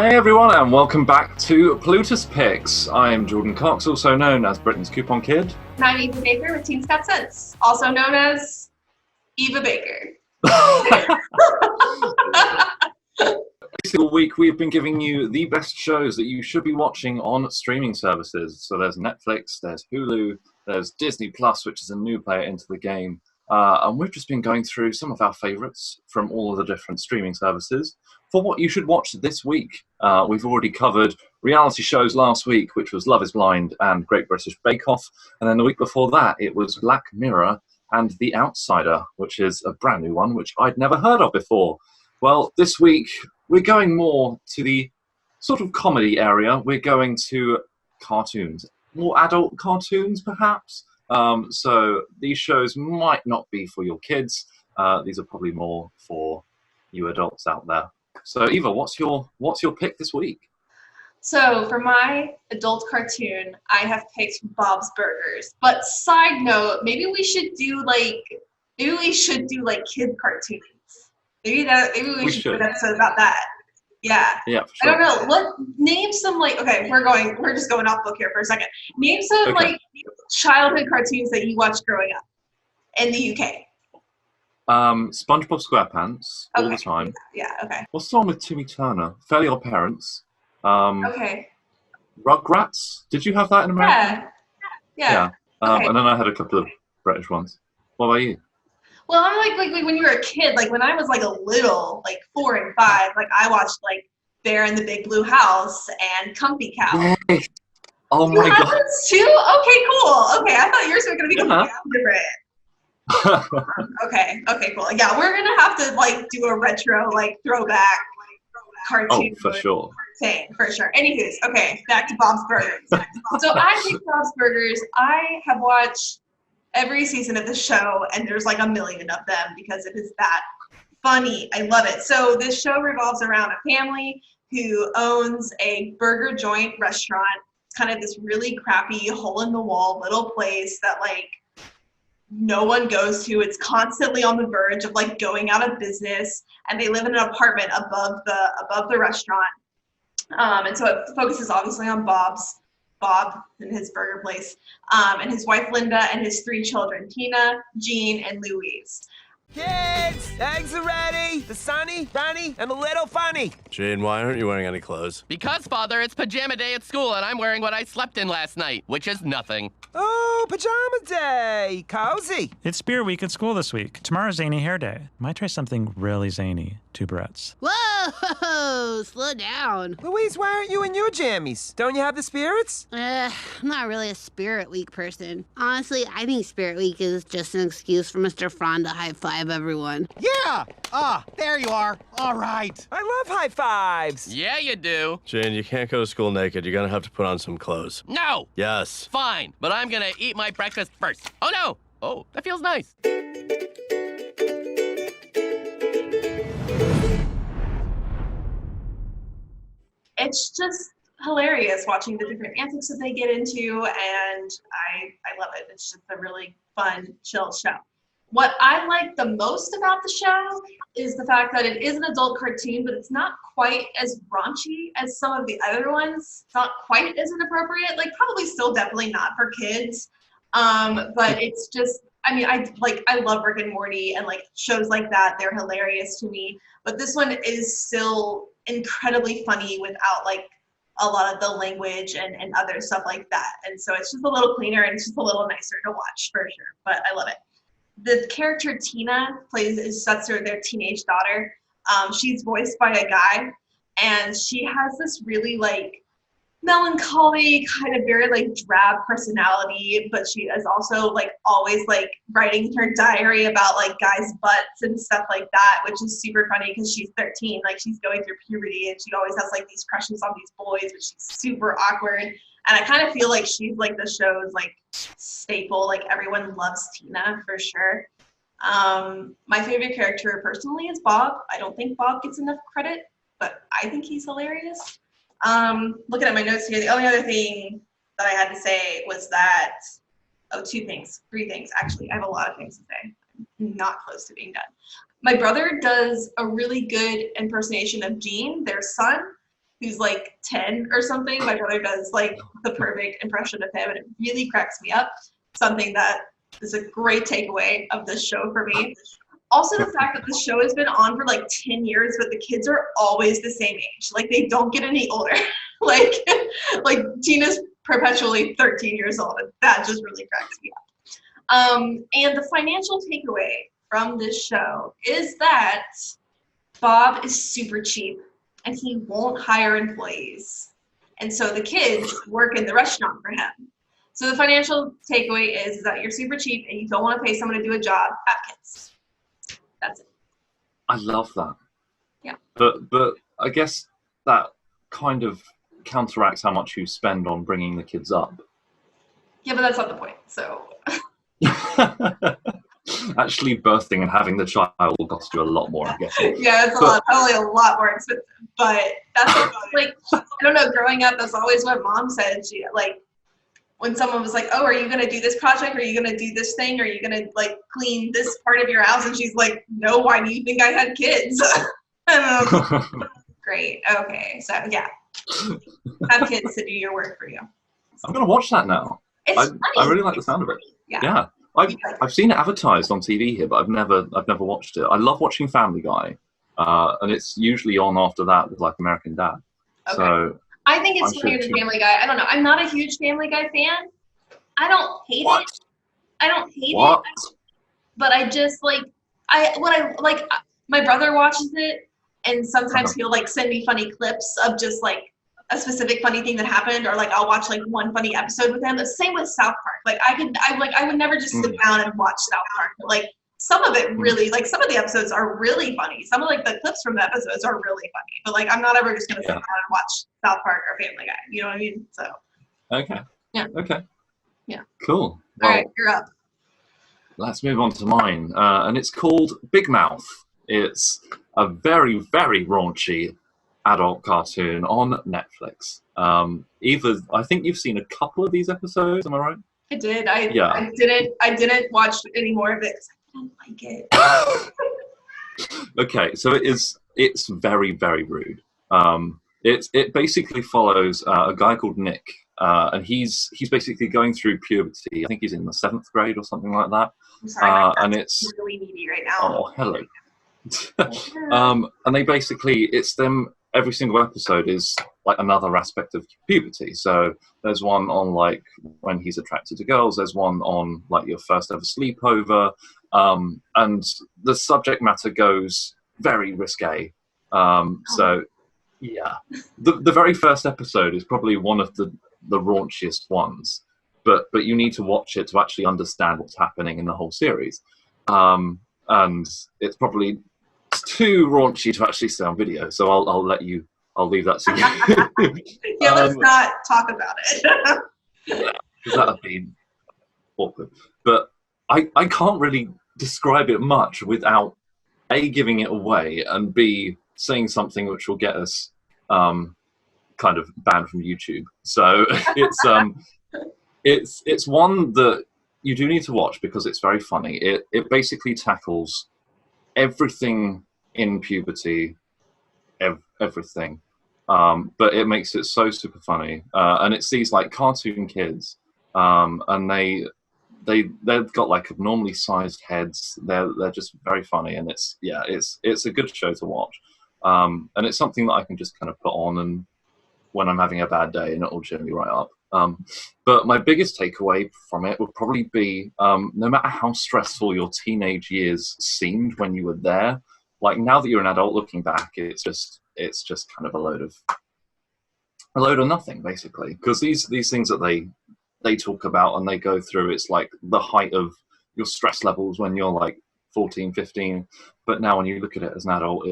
Hey everyone, and welcome back to Plutus Picks. I am Jordan Cox, also known as Britain's Coupon Kid. And I'm Eva Baker with Teen Scott Sense, also known as Eva Baker. Every single week we've been giving you the best shows that you should be watching on streaming services. So there's Netflix, there's Hulu, there's Disney Plus, which is a new player into the game. And we've just been going through some of our favourites from all of the different streaming services for what you should watch this week. We've already covered reality shows last week, which was Love is Blind and Great British Bake Off. And then the week before that, it was Black Mirror and The Outsider, which is a brand new one, which I'd never heard of before. Well, this week, we're going more to the sort of comedy area. We're going to cartoons, more adult cartoons, perhaps. So these shows might not be for your kids. These are probably more for you adults out there. So Eva, what's your pick this week? So for my adult cartoon, I have picked Bob's Burgers. But side note, maybe we should do like kid cartoons. Maybe we should do an episode about that. Yeah. Yeah, for sure. I don't know. Name some okay, we're just going off book here for a second. Name some childhood cartoons that you watched growing up in the UK. SpongeBob SquarePants all the time. Yeah, okay. What's the one with Timmy Turner? Fairly Odd Parents. Okay. Rugrats. Did you have that in America? Yeah. Okay. And then I had a couple of British ones. What about you? Well, I'm like when you were a kid, like when I was like a little, like 4 and 5, like I watched like Bear in the Big Blue House and Comfy Cow. Yes. Oh my god. Those too? Okay, cool. Okay, I thought yours were gonna be different. Okay, cool. Yeah, we're gonna have to like do a retro, like throwback cartoon. Oh, for sure. Thing, for sure. Anywho's, okay, back to Bob's Burgers. So I picked Bob's Burgers. I have watched every season of the show, and there's like a million of them because it is that funny. I love it. So this show revolves around a family who owns a burger joint restaurant. It's kind of this really crappy hole-in-the-wall little place that like no one goes to. It's constantly on the verge of like going out of business, and they live in an apartment above the restaurant. And so it focuses obviously on Bob and his burger place, and his wife Linda and his 3 children, Tina, Jean, and Louise. Kids, eggs are ready. The sunny, runny, and a little funny. Jane, why aren't you wearing any clothes? Because, Father, it's pajama day at school, and I'm wearing what I slept in last night, which is nothing. Oh, pajama day. Cozy. It's Spear Week at school this week. Tomorrow's Zany Hair Day. Might try something really zany. 2 barrettes. Whoa, slow down. Louise, why aren't you in your jammies? Don't you have the spirits? I'm not really a Spirit Week person. Honestly, I think Spirit Week is just an excuse for Mr. Fron to high-five everyone. Yeah! There you are. All right. I love high fives. Yeah, you do. Jane, you can't go to school naked. You're gonna have to put on some clothes. No! Yes. Fine, but I'm gonna eat my breakfast first. Oh, no! Oh, that feels nice. It's just hilarious watching the different antics that they get into, and I love it. It's just a really fun, chill show. What I like the most about the show is the fact that it is an adult cartoon, but it's not quite as raunchy as some of the other ones. It's not quite as inappropriate, like probably still definitely not for kids. But it's just, I mean, I love Rick and Morty and like shows like that. They're hilarious to me. But this one is still incredibly funny without like a lot of the language and other stuff like that. And so it's just a little cleaner and it's just a little nicer to watch for sure. But I love it. The character Tina that's their teenage daughter. She's voiced by a guy, and she has this really like melancholy, kind of very like drab personality, but she is also like always like writing her diary about like guys' butts and stuff like that, which is super funny because she's 13, like she's going through puberty, and she always has like these crushes on these boys, which is super awkward. And I kind of feel like she's like the show's like staple. Like everyone loves Tina for sure. My favorite character personally is Bob. I don't think Bob gets enough credit, but I think he's hilarious. Looking at my notes here, the only other thing that I had to say was that, 3 things actually. I have a lot of things to say. I'm not close to being done. My brother does a really good impersonation of Gene, their son, who's like 10 or something. My brother does like the perfect impression of him, and it really cracks me up. Something that is a great takeaway of this show for me. Also, the fact that the show has been on for like 10 years, but the kids are always the same age. Like, they don't get any older. like Tina's perpetually 13 years old, and that just really cracks me up. And the financial takeaway from this show is that Bob is super cheap, and he won't hire employees. And so the kids work in the restaurant for him. So the financial takeaway is that you're super cheap and you don't want to pay someone to do a job. Have kids. That's it. I love that. Yeah. But I guess that kind of counteracts how much you spend on bringing the kids up. Yeah, but that's not the point. So. Actually, birthing and having the child will cost you a lot more, I'm guessing. Yeah, it's probably a lot more expensive. But that's like, I don't know, growing up, that's always what Mom said. She, like, when someone was like, oh, are you going to do this project? Are you going to do this thing? Are you going to, like, clean this part of your house? And she's like, no, why do you think I had kids? Great. Okay. So, yeah. Have kids to do your work for you. I'm going to watch that now. It's funny. I really like the sound of it. Yeah. I've seen it advertised on TV here, but I've never watched it. I love watching Family Guy, and it's usually on after that with like American Dad. Okay. So I think it's funnier than Family Guy. I don't know. I'm not a huge Family Guy fan. I don't hate it. I don't hate it. But I just like my brother watches it, and sometimes he'll like send me funny clips of just like a specific funny thing that happened, or like I'll watch like one funny episode with him. The same with South Park. Like I would never just sit down and watch South Park. But, like some of it really, like some of the episodes are really funny. Some of like the clips from the episodes are really funny. But like I'm not ever just gonna sit down and watch South Park or Family Guy. You know what I mean? So. Okay. Yeah. Okay. Yeah. Cool. Well, all right, you're up. Let's move on to mine, and it's called Big Mouth. It's a very, very raunchy adult cartoon on Netflix. Eva, I think you've seen a couple of these episodes. Am I right? I did. I didn't watch any more of it because I didn't like it. Okay, so it's very, very rude. It basically follows a guy called Nick, and he's basically going through puberty. I think he's in the 7th grade or something like that. I'm sorry, and it's really needy right now. Oh, hello. And they basically, it's them. Every single episode is like another aspect of puberty. So there's one on like when he's attracted to girls. There's one on like your first ever sleepover, and the subject matter goes very risque. So yeah, the very first episode is probably one of the raunchiest ones. But you need to watch it to actually understand what's happening in the whole series. And it's probably too raunchy to actually stay on video, so I'll leave that to you. Yeah, let's not talk about it. Yeah, that would be awkward. But I can't really describe it much without A, giving it away, and B, saying something which will get us kind of banned from YouTube. So it's one that you do need to watch because it's very funny. It basically tackles everything in puberty, everything, but it makes it so super funny. And it's these like cartoon kids, and they've got like abnormally sized heads. They're just very funny, and it's a good show to watch. And it's something that I can just kind of put on and when I'm having a bad day, and it'll cheer me right up. But my biggest takeaway from it would probably be, no matter how stressful your teenage years seemed when you were there, like now that you're an adult looking back, it's just kind of a load of nothing, basically. Because these things that they talk about and they go through, it's like the height of your stress levels when you're like 14, 15. But now when you look at it as an adult,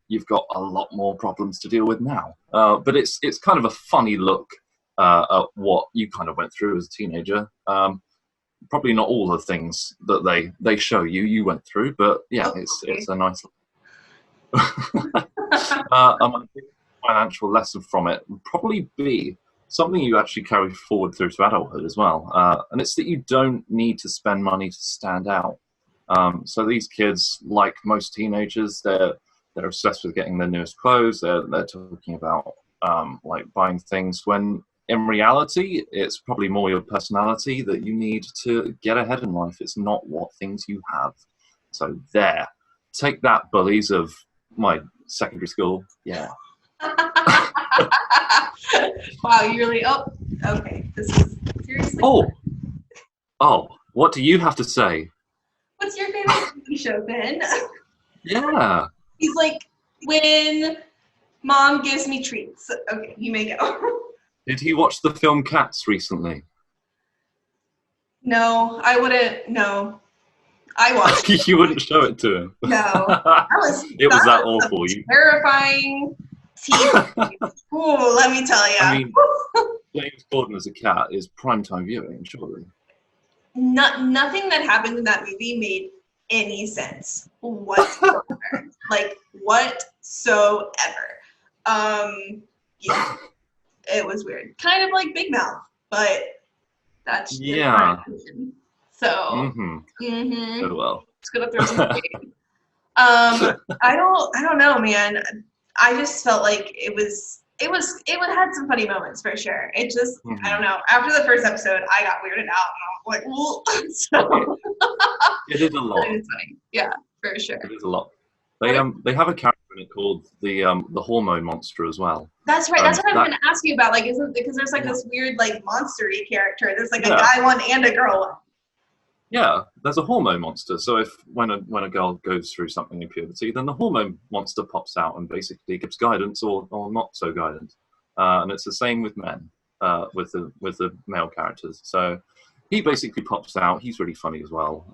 you've got a lot more problems to deal with now. But it's kind of a funny look at what you kind of went through as a teenager. Probably not all the things that they show you went through, but yeah, it's a nice. My big financial lesson from it would probably be something you actually carry forward through to adulthood as well, and it's that you don't need to spend money to stand out. So these kids, like most teenagers, they're they're obsessed with getting their newest clothes. They're talking about like buying things when in reality it's probably more your personality that you need to get ahead in life. It's not what things you have. So there, take that, bullies of my secondary school. Yeah. Wow, you really. Oh, okay. This is seriously. Oh, what do you have to say? What's your favorite TV show, Ben? Yeah. He's like, when mom gives me treats. Okay, you may go. Did he watch the film Cats recently? No, I wouldn't. No, I watched it. You wouldn't show it to him. No, It was that awful. Terrifying TV. Ooh, let me tell you. I mean, James Corden as a cat is primetime viewing, surely. Nothing that happened in that movie made any sense whatsoever. Like whatsoever. Yeah, it was weird. Kind of like Big Mouth, but that's just my opinion. So, Good well. Just gonna throw some shade. I don't know, man. I just felt like it had some funny moments for sure. It just I don't know. After the first episode, I got weirded out and I was like, "Ooh." So It is a lot. It's funny, yeah, for sure. It is a lot. They have a character in it called the hormone monster as well. That's right. That's what I was going to ask you about. Like, isn't because there's like this weird like monster-y character. There's like a guy one and a girl one. Yeah, there's a hormone monster. So when a girl goes through something in puberty, then the hormone monster pops out and basically gives guidance or not so guidance. And it's the same with men, with the male characters. So he basically pops out. He's really funny as well.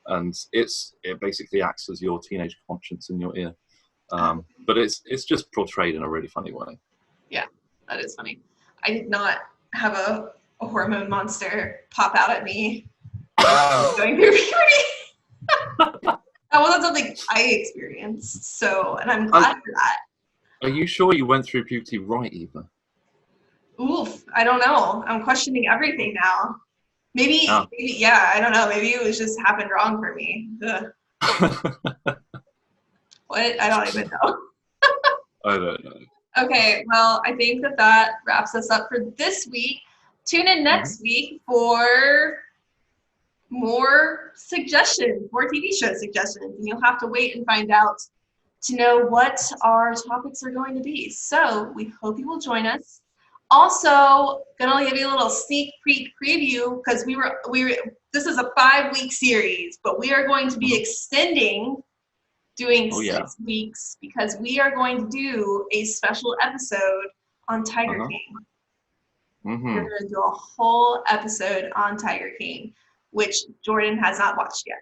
And it basically acts as your teenage conscience in your ear. But it's just portrayed in a really funny way. Yeah, that is funny. I did not have a hormone monster pop out at me going through puberty. That wasn't something I experienced, so, and I'm glad for that. Are you sure you went through puberty right, Eva? Oof, I don't know. I'm questioning everything now. Maybe, yeah, I don't know. Maybe it was just happened wrong for me. What? I don't even know. I don't know. Okay, well, I think that wraps us up for this week. Tune in next week for more suggestions, more TV show suggestions, and you'll have to wait and find out to know what our topics are going to be. So we hope you will join us. Also, gonna give you a little sneak peek preview because this is a 5-week series, but we are going to be extending doing 6 weeks because we are going to do a special episode on Tiger King. We're going to do a whole episode on Tiger King, which Jordan has not watched yet.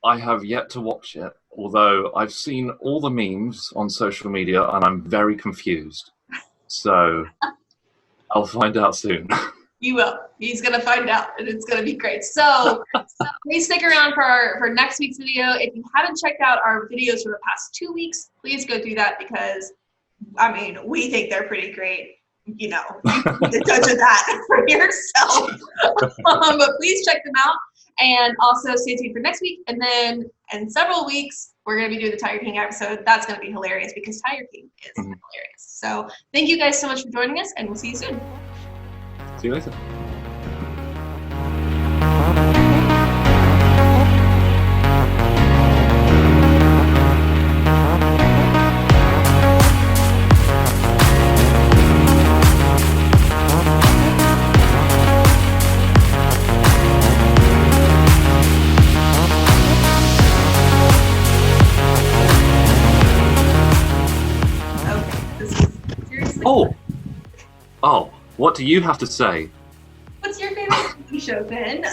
I have yet to watch it, although I've seen all the memes on social media and I'm very confused. So I'll find out soon. You will. He's going to find out, and it's going to be great. So please stick around for next week's video. If you haven't checked out our videos for the past 2 weeks, please go do that because, I mean, we think they're pretty great. You know, you need to judge that for yourself. But please check them out. And also stay tuned for next week. And then in several weeks, we're going to be doing the Tiger King episode. That's going to be hilarious because Tiger King is hilarious. So thank you guys so much for joining us, and we'll see you soon. See you later. Seriously? Oh, what do you have to say? What's your favorite TV show, Ben?